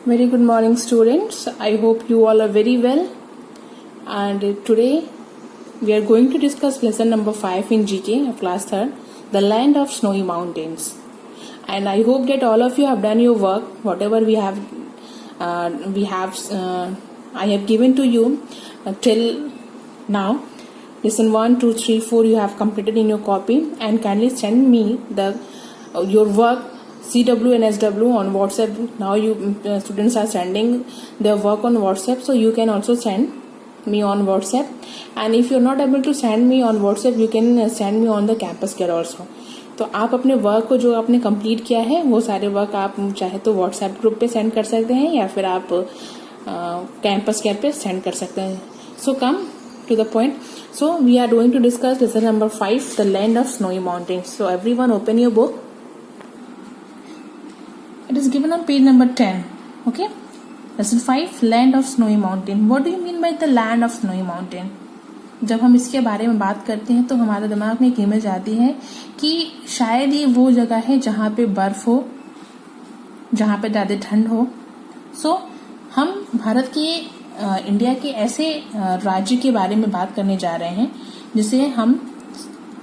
Very good morning, students. I hope you all are very well. And today we are going to discuss lesson number 5 in GK of class 3rd, the land of snowy mountains. And I hope that all of you have done your work, whatever I have given to you till now. Lesson 1, 2, 3, 4 you have completed in your copy, and kindly send me your work CW and SW on WhatsApp. Now you students are sending their work on WhatsApp, so you can also send me on WhatsApp. And if you're not able to send me on WhatsApp, you can send me on the campus care also. तो आप अपने work को जो आपने complete किया है वो सारे वर्क आप चाहे तो व्हाट्सएप ग्रुप पे सेंड कर सकते हैं या फिर आप कैंपस केयर पे सेंड कर सकते हैं. So come to the point. So we are going to discuss lesson number 5, the land of snowy mountains. So everyone open your book. It is given on page number 10. Okay. Lesson 5, land of snowy mountain. What do you mean by the land of snowy mountain? जब हम इसके बारे में बात करते हैं तो हमारे दिमाग में एक इमेज आती है कि शायद ये वो जगह है जहाँ पे बर्फ हो, जहाँ पे ज्यादा ठंड हो. सो हम भारत के इंडिया के ऐसे राज्य के बारे में बात करने जा रहे हैं जिसे हम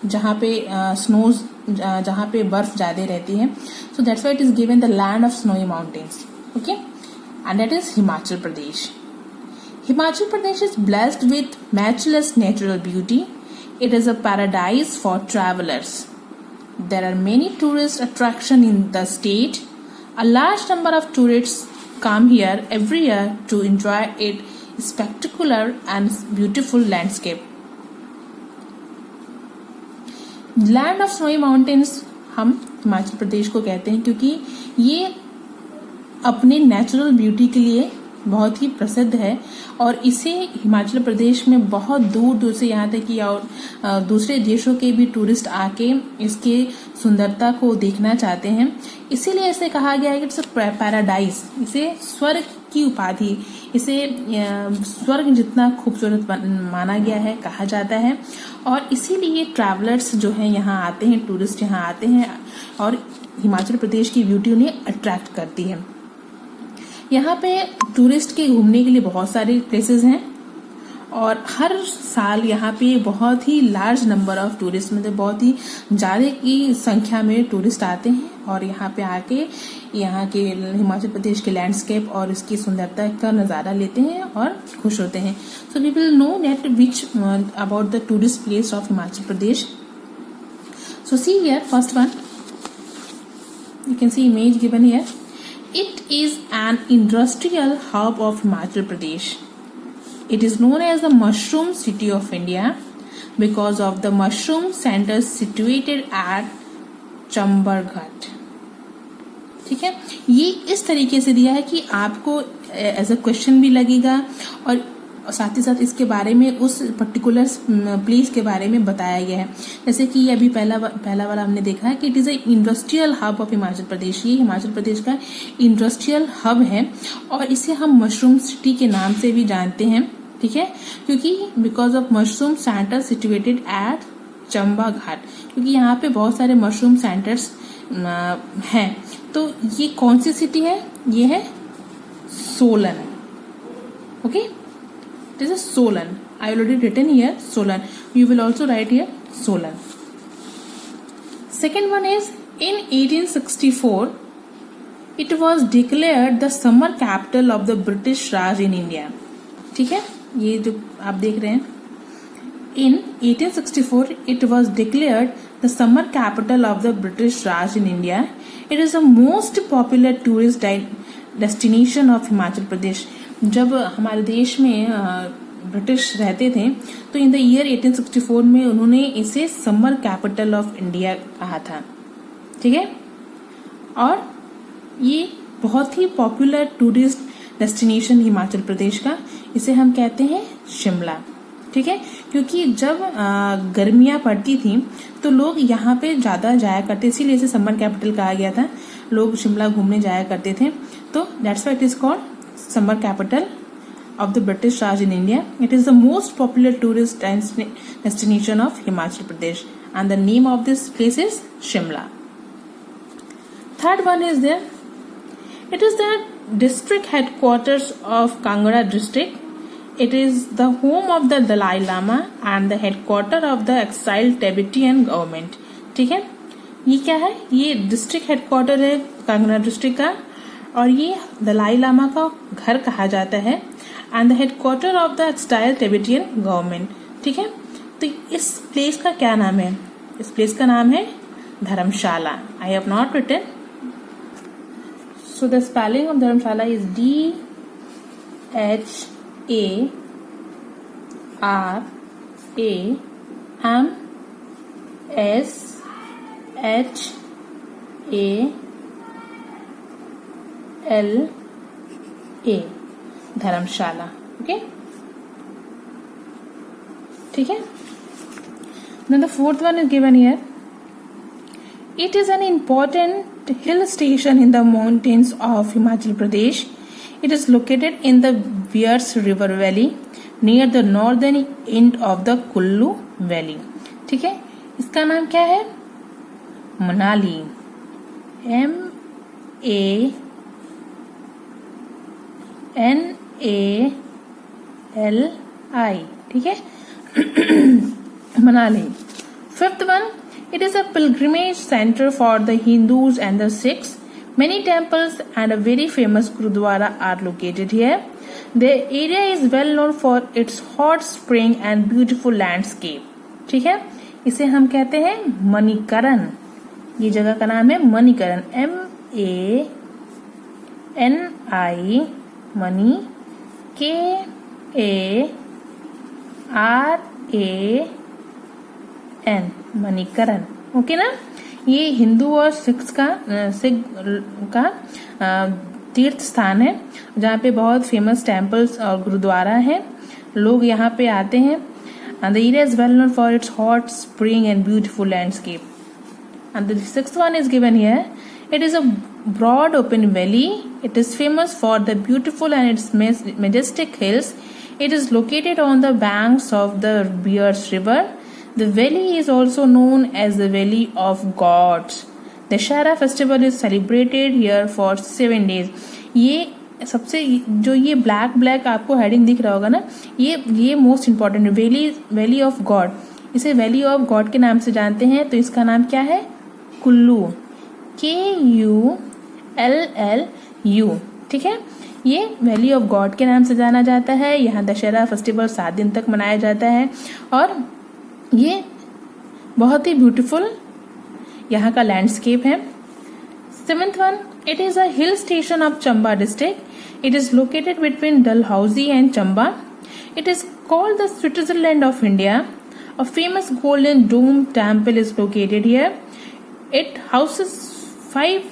जहाँ पे स्नोज जहाँ पे बर्फ ज्यादा रहती है. So that's why it is given the land of snowy mountains. Okay. And that is Himachal Pradesh. Himachal Pradesh is blessed with matchless natural beauty. It is a paradise for travelers. There are many tourist attractions in the state. A large number of tourists come here every year to enjoy its spectacular and beautiful landscape. Land of Snowy Mountains हम हिमाचल प्रदेश को कहते हैं क्योंकि ये अपने natural beauty के लिए बहुत ही प्रसिद्ध है और इसे हिमाचल प्रदेश में बहुत दूर दूर से यहाँ तक कि और दूसरे देशों के भी टूरिस्ट आके इसके सुंदरता को देखना चाहते हैं. इसीलिए इसे कहा गया है कि इट्स पैराडाइज. इसे स्वर्ग की उपाधि, इसे स्वर्ग जितना खूबसूरत माना गया है, कहा जाता है. और इसीलिए ट्रैवलर्स जो है यहाँ आते हैं, टूरिस्ट यहाँ आते हैं और हिमाचल प्रदेश की ब्यूटी उन्हें अट्रैक्ट करती है. यहाँ पे टूरिस्ट के घूमने के लिए बहुत सारे प्लेसेस हैं और हर साल यहाँ पे बहुत ही लार्ज नंबर ऑफ टूरिस्ट, मतलब बहुत ही ज़्यादा की संख्या में टूरिस्ट आते हैं और यहाँ पे आके यहाँ के हिमाचल प्रदेश के लैंडस्केप और इसकी सुंदरता का नज़ारा लेते हैं और खुश होते हैं. So we will know net which about the tourist place of Himachal Pradesh. So see here first one, you can see image given here. It is an industrial hub of Himachal Pradesh. It is known as the mushroom city of India because of the mushroom centers situated at चंबरघाट. ठीक है, ये इस तरीके से दिया है कि आपको एज अ क्वेश्चन भी लगेगा और साथ ही साथ इसके बारे में उस पर्टिकुलर प्लेस के बारे में बताया गया है. जैसे कि अभी पहला वाला हमने देखा है कि it is a industrial hub of Himachal Pradesh. ये हिमाचल प्रदेश का इंडस्ट्रियल हब है और इसे हम मशरूम सिटी के नाम से भी जानते हैं. ठीक है, क्योंकि because of mushroom centre situated at Chamba Ghat, क्योंकि यहाँ पे बहुत सारे मशरूम सेंटर्स हैं. तो ये कौन सी सिटी है? ये है Solan. Okay, it is a Solan. I already written here Solan. You will also write here Solan. Second one is in 1864 it was declared the summer capital of the British Raj in India. ठीक है, ये जो आप देख रहे हैं, in 1864 it was declared the summer capital of the British Raj in India. It is the most popular tourist destination of Himachal Pradesh. जब हमारे देश में ब्रिटिश रहते थे तो इन द ईयर 1864 में उन्होंने इसे समर कैपिटल ऑफ इंडिया कहा था. ठीक है, और ये बहुत ही popular tourist destination Himachal Pradesh का. इसे हम कहते हैं शिमला. ठीक है, क्योंकि जब गर्मियां पड़ती थी तो लोग यहाँ पे ज्यादा जाया करते, इसीलिए इसे समर कैपिटल कहा गया था. लोग शिमला घूमने जाया करते थे, तो that's why it is called summer capital of the British Raj in India. It is the most popular tourist destination of Himachal Pradesh and the name of this place is Shimla. Third one is there. It is the district headquarters of Kangra district. It is the home of the Dalai Lama and the headquarter of the exiled Tibetan government. ठीक है, ये क्या है? ये district headquarter है Kangra district का, और ये दलाई लामा का घर कहा जाता है, and the headquarter of the exiled Tibetan government. ठीक है, तो इस प्लेस का क्या नाम है? इस प्लेस का नाम है Dharamshala. I have not written. So the spelling of Dharamshala is DHRAMSHALA. Dharamshala. Okay, ठीक है. Then the fourth one is given here. It is an important hill station in the mountains of Himachal Pradesh. It is located in the Biars River Valley near the northern end of the Kullu Valley. ठीक है, इसका नाम क्या है? Manali. MANALI. ठीक है, Manali. Fifth one, it is a pilgrimage center for the Hindus and the Sikhs. Many temples and a very famous Gurudwara are located here. The area is well known for its hot spring and beautiful landscape. ठीक है, इसे हम कहते हैं मणिकरण. ये जगह का नाम है मणिकरण. MANI मणि KARAN मणिकरण. ओके ना. ये हिंदू और सिख का तीर्थ स्थान है, जहाँ पे बहुत फेमस टेम्पल्स और गुरुद्वारा हैं. लोग यहाँ पे आते हैं. And the area is well known for its hot spring and beautiful landscape. And the sixth one is given here. It is a broad open valley. It is famous for the beautiful and its majestic hills. It is located on the banks of the Biars River. The valley is also known as the Valley of Gods. The Dashera festival is celebrated here for 7 days. ये सबसे जो ये black आपको heading दिख रहा होगा ना, ये मोस्ट इम्पोर्टेंट है. Valley of God. इसे वैली ऑफ गॉड के नाम से जानते हैं. तो इसका नाम क्या है? कुल्लू. KULLU. ठीक है, ये वैली ऑफ गॉड के नाम से जाना जाता है. यहाँ दशहरा फेस्टिवल 7 दिन तक मनाया जाता है, और ये बहुत ही ब्यूटीफुल यहाँ का लैंडस्केप है. 7th one, it is a hill station of Chamba district. It is located between Dalhousie and Chamba. It is called the Switzerland of India. A famous golden dome temple is located here. It houses 5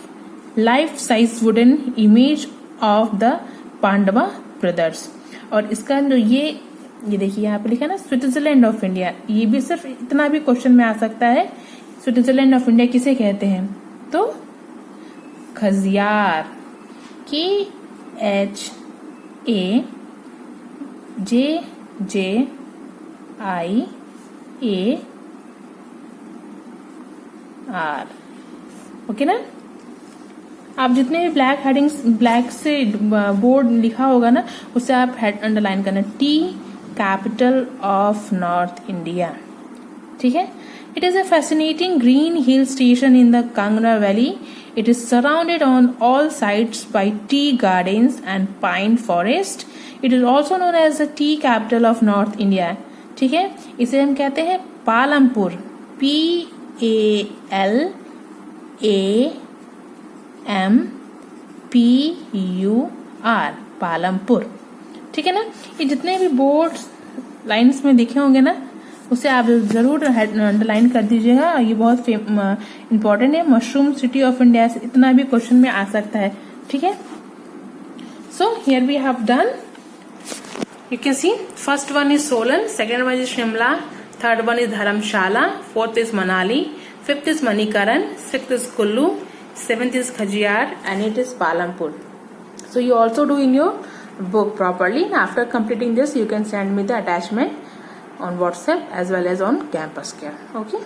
life-size wooden image of the Pandava brothers. और इसका जो ये देखिए यहाँ पे लिखा है ना, स्विट्जरलैंड ऑफ इंडिया. ये भी सिर्फ इतना भी क्वेश्चन में आ सकता है. स्विट्जरलैंड ऑफ इंडिया किसे कहते हैं? तो खजियार. KHAJJIAR. ओके ना. आप जितने भी ब्लैक हेडिंग्स ब्लैक से बोर्ड लिखा होगा ना, उससे आप हेड अंडरलाइन करना. T capital of north India. ठीक है. It is a fascinating green hill station in the Kangra Valley. It is surrounded on all sides by tea gardens and pine forest. It is also known as the tea capital of North India. ठीक है, इसे हम कहते हैं Palampur. PALAMPUR. Palampur. ठीक है ना. ये जितने भी बोर्ड लाइन्स में दिखे होंगे ना, उसे आप जरूर अंडरलाइन कर दीजिएगा. ये बहुत इंपॉर्टेंट है. मशरूम सिटी ऑफ इंडिया से इतना भी क्वेश्चन में आ सकता है. ठीक है. So here we have done. You can see first one is Solan, second one is Shimla, third one is Dharamshala, fourth is Manali, fifth is Manikaran, sixth is Kullu, seventh is Khajjiar, and eight is Palampur. So you also do in your book properly. After completing this, you can send me the attachment on WhatsApp as well as on Campus Care. Okay.